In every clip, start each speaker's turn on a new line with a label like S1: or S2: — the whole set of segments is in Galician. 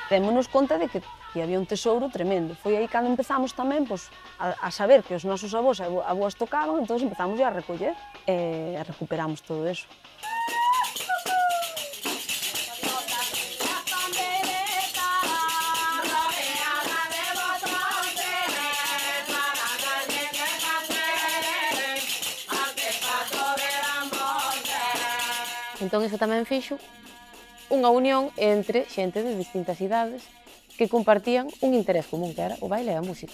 S1: Démonos conta de que había un tesouro tremendo. Foi aí cando empezamos tamén a saber que os nosos avós e avós tocaban, entón empezamos a recoller e recuperamos todo eso.
S2: Entón, iso tamén fixo unha unión entre xente de distintas idades que compartían un interés común, que era o baile e a música.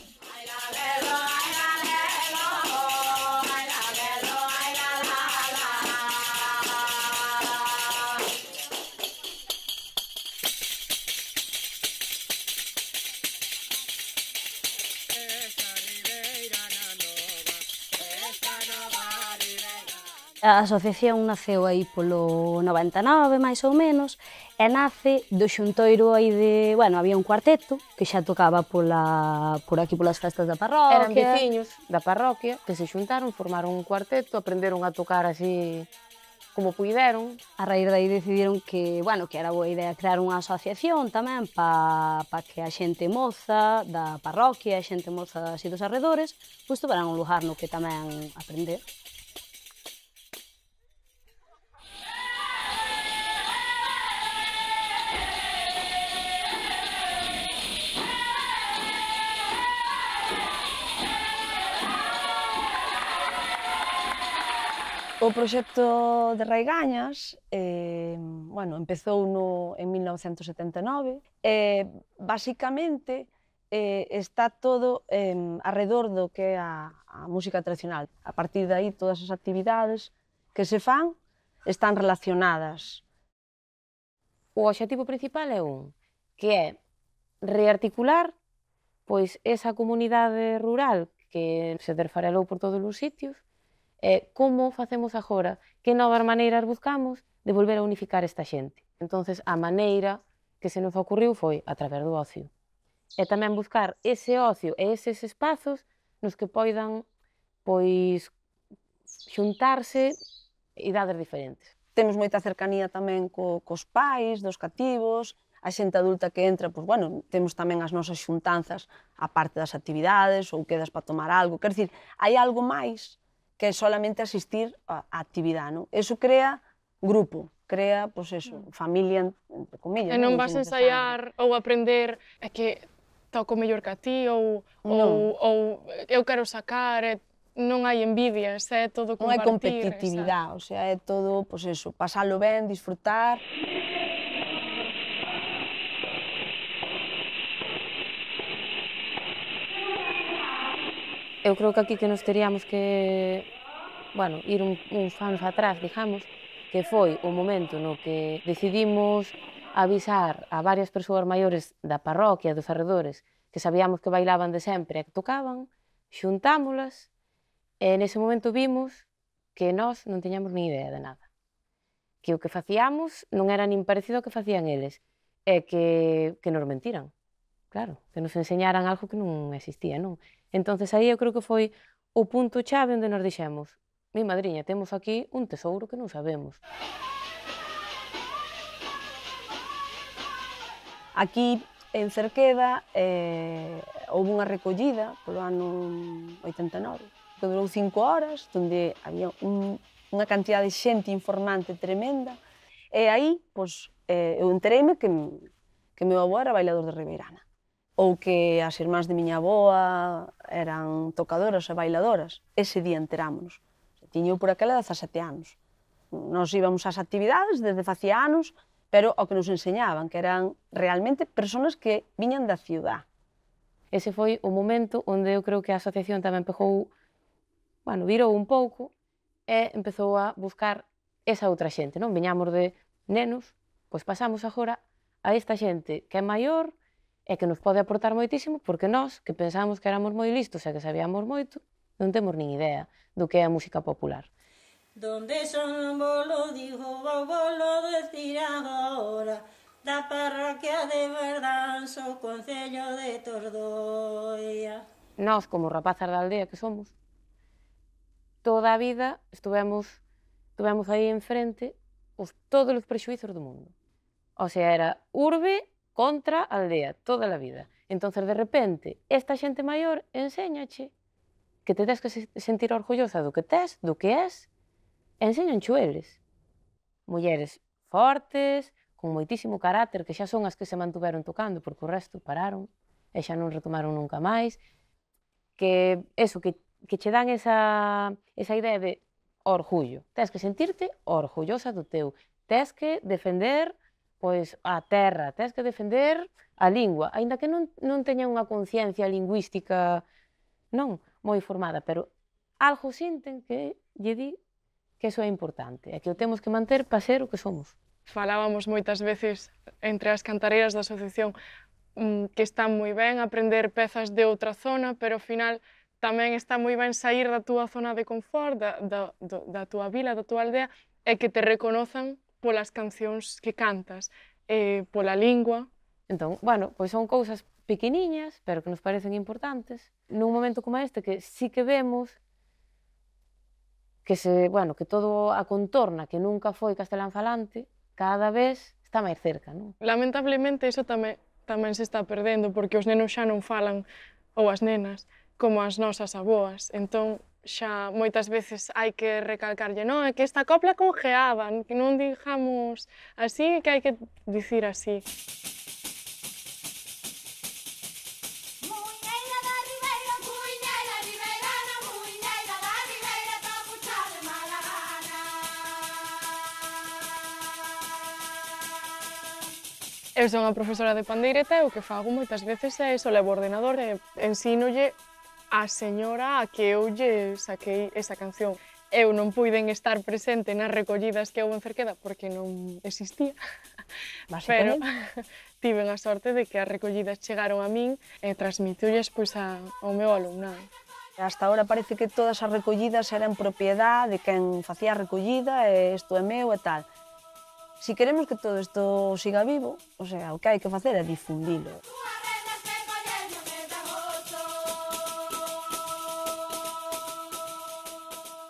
S3: A asociación naceu aí polo 99, máis ou menos, e nace do xuntoiro aí de... Bueno, había un cuarteto que xa tocaba por aquí polas festas da parroquia.
S2: Eran veciños da parroquia que se xuntaron, formaron un cuarteto, aprenderon a tocar así como puideron.
S3: A raíz de aí decidiron que, bueno, que era boa idea crear unha asociación tamén pa que a xente moza da parroquia, a xente moza así dos arredores, pois tuveran un lugar no que tamén aprender.
S1: O proxecto de Raigañas empezou en 1979 e, basicamente, está todo arredor do que é a música tradicional. A partir de aí, todas as actividades que se fan están relacionadas.
S2: O obxectivo principal é que é rearticular pois esa comunidade rural que se desfarelou por todos os sitios. Como facemos agora, que novas maneiras buscamos de volver a unificar esta xente. Entonces, a maneira que se nos ocurriu foi a través do ocio. E tamén buscar ese ocio e eses espazos nos que poidan xuntarse idades diferentes.
S1: Temos moita cercanía tamén cos pais, dos cativos, a xente adulta que entra, temos tamén as nosas xuntanzas a parte das actividades ou quedas para tomar algo. Quer dicir, hai algo máis que é solamente asistir á actividade, non? Eso crea grupo, crea, familia, entre comillas.
S4: E non vas a ensaiar ou aprender que toco mellor que a ti ou eu quero sacar, non hai envidias, é todo compartir.
S1: Non hai competitividade, é todo, pasalo ben, disfrutar.
S2: Eu creo que aquí que nos teríamos que, ir uns anos atrás, digamos, que foi o momento no que decidimos avisar a varias persoas maiores da parroquia, dos arredores, que sabíamos que bailaban de sempre e que tocaban, xuntámolas, e nese momento vimos que nós non tiñamos ni idea de nada. Que o que facíamos non era nin parecido ao que facían eles, e que nos mentiran. Claro, que nos enseñaran algo que non existía, non? Entonces aí eu creo que foi o punto chave onde nos dixemos: mi madriña, temos aquí un tesouro que non sabemos.
S1: Aquí en Cerqueda houve unha recollida polo ano 89, que durou 5 horas, onde había unha cantidad de xente informante tremenda, e aí eu entereime que meu avó era bailador de Ribeirana, ou que as irmás de miña avoa eran tocadoras e bailadoras. Ese día enterámonos. Tiño por aquela 17 anos. Nos íbamos ás actividades desde facía anos, pero ao que nos enseñaban, que eran realmente persoas que viñan da ciudad.
S2: Ese foi o momento onde eu creo que a asociación tamén pegou, virou un pouco e empezou a buscar esa outra xente, non? Viñamos de nenos, pois pasamos agora a esta xente que é maior e que nos pode aportar moitísimo, porque nós, que pensamos que éramos moi listos e que sabíamos moito, non temos nin idea do que é a música popular.
S5: Donde son bolo, digo, bolo decir agora, da parroquia de Verdanso, concello de Tordoia.
S2: Nós, como rapazas da aldea que somos, toda a vida estivemos aí enfrente todos os prexuizos do mundo. O sea, era urbe contra a aldea, toda a vida. Entonces, de repente, esta xente maior enséñache que te tens que sentir orgullosa do que tes, do que és, e enséñancho eles. Mulleres fortes, con moitísimo carácter, que xa son as que se mantuveron tocando, porque o resto pararon e xa non retomaron nunca máis. Que che dan esa idea de orgullo. Tens que sentirte orgullosa do teu. Tens que defender a terra, tens que defender a lingua, aínda que non teñan unha conciencia lingüística moi formada, pero algo sinten que lle di que iso é importante, e que o temos que manter para ser o que somos.
S4: Falábamos moitas veces entre as cantareiras da asociación que está moi ben aprender pezas de outra zona, pero ao final tamén está moi ben sair da túa zona de confort, da túa vila, da túa aldea, e que te reconozan polas cancións que cantas, pola lingua.
S2: Entón, bueno, pois son cousas pequeniñas, pero que nos parecen importantes, nun momento como este que sí que vemos que todo a contorna, que nunca foi castelán falante, cada vez está máis cerca, non?
S4: Lamentablemente, iso tamén se está perdendo, porque os nenos xa non falan, ou as nenas, como as nosas aboas. Entón, xa moitas veces hai que recalcarlle, non, é que esta copla congeada, que non digamos así, que hai que dicir así. Eu son a profesora de pandeireta e o que fago moitas veces é iso, levo o ordenador e ensínolle a señora a que eu lle saquei esa canción. Eu non puiden estar presente nas recollidas que houve en Cerqueda porque non existía, pero tiven a sorte de que as recollidas chegaron a min e transmitiulles ao meu alumnado.
S1: Hasta ahora parece que todas as recollidas eran propiedade de quen facía a recollida e isto é meu e tal. Si queremos que todo isto siga vivo, o que hai que facer é difundilo.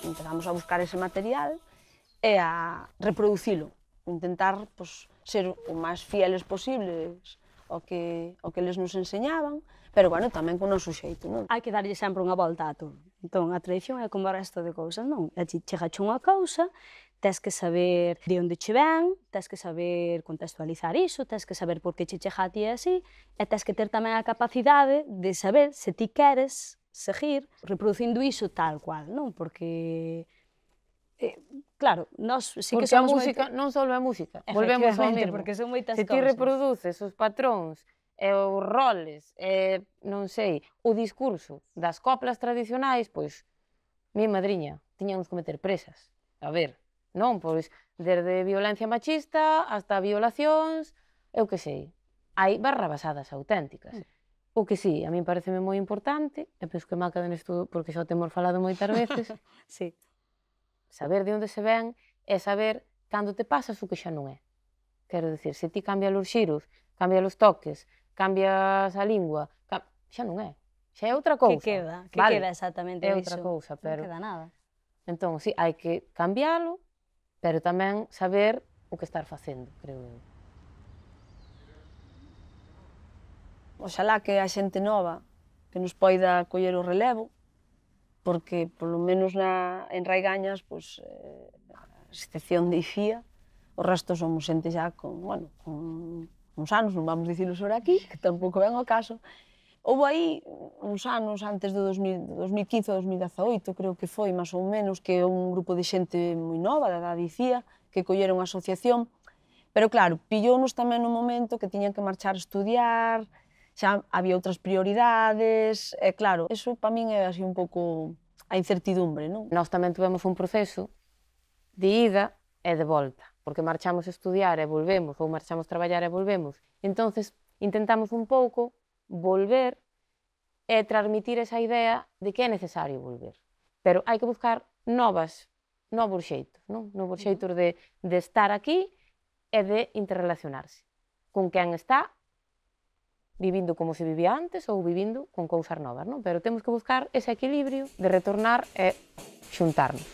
S1: Empezamos a buscar ese material e a reproducilo, intentar ser o máis fieles posibles ao que eles nos enseñaban, pero tamén con o noso xeito, non?
S3: Hai que darlle sempre unha volta a todo. Entón, a tradición é como o resto de cousas, non? Chegache unha cousa, tens que saber de onde che ven, tens que saber contextualizar iso, tens que saber por que che chega a ti así, e tens que ter tamén a capacidade de saber se ti queres seguir reproducindo iso tal cual, non? Porque, claro, nós sí que somos...
S2: Porque a música non só é música, volvemos ao mesmo.
S3: Porque son moitas
S2: cousas. Se ti reproduces os patróns, os roles, non sei, o discurso das coplas tradicionais, pois, mi madriña, tiñamos que meter presas. A ver, non? Pois, desde violencia machista hasta violacións, eu que sei. Hai barrabasadas auténticas. O que sí, a min pareceme moi importante, e penso que maca nesto, porque xa o temos falado moitas veces,
S3: sí.
S2: Saber de onde se ven é saber cando te pasas o que xa non é. Quero dicir, se ti cambias os xiros, cambias os toques, cambias a lingua, xa non é. Xa é outra cousa.
S3: Que queda? Que queda exactamente
S2: iso? É
S3: outra
S2: cousa, pero...
S3: Non queda nada.
S2: Entón, sí, hai que cambialo, pero tamén saber o que estar facendo, creo eu.
S1: Oxalá que a xente nova que nos poida coller o relevo, porque, polo menos en Raigañas, a excepción de Icía, o resto somos xente xa con uns anos, non vamos dicilo sobre aquí, que tampouco ven ao caso. Houve aí uns anos antes do 2015 ou 2018, creo que foi, máis ou menos, que un grupo de xente moi nova, da edad de Icía, que colleron a asociación, pero claro, pillounos tamén no momento que tiñan que marchar a estudiar, xa había outras prioridades, e claro, eso para min é así un pouco a incertidumbre, non?
S2: Nós tamén tivemos un proceso de ida e de volta, porque marchamos a estudiar e volvemos, ou marchamos a traballar e volvemos. Entonces, intentamos un pouco volver e transmitir esa idea de que é necesario volver. Pero hai que buscar novos xeitos, non? Novos xeitos de estar aquí e de interrelacionarse con quen está vivindo como se vivía antes ou vivindo con cousas novas, non? Pero temos que buscar ese equilibrio de retornar e xuntarnos.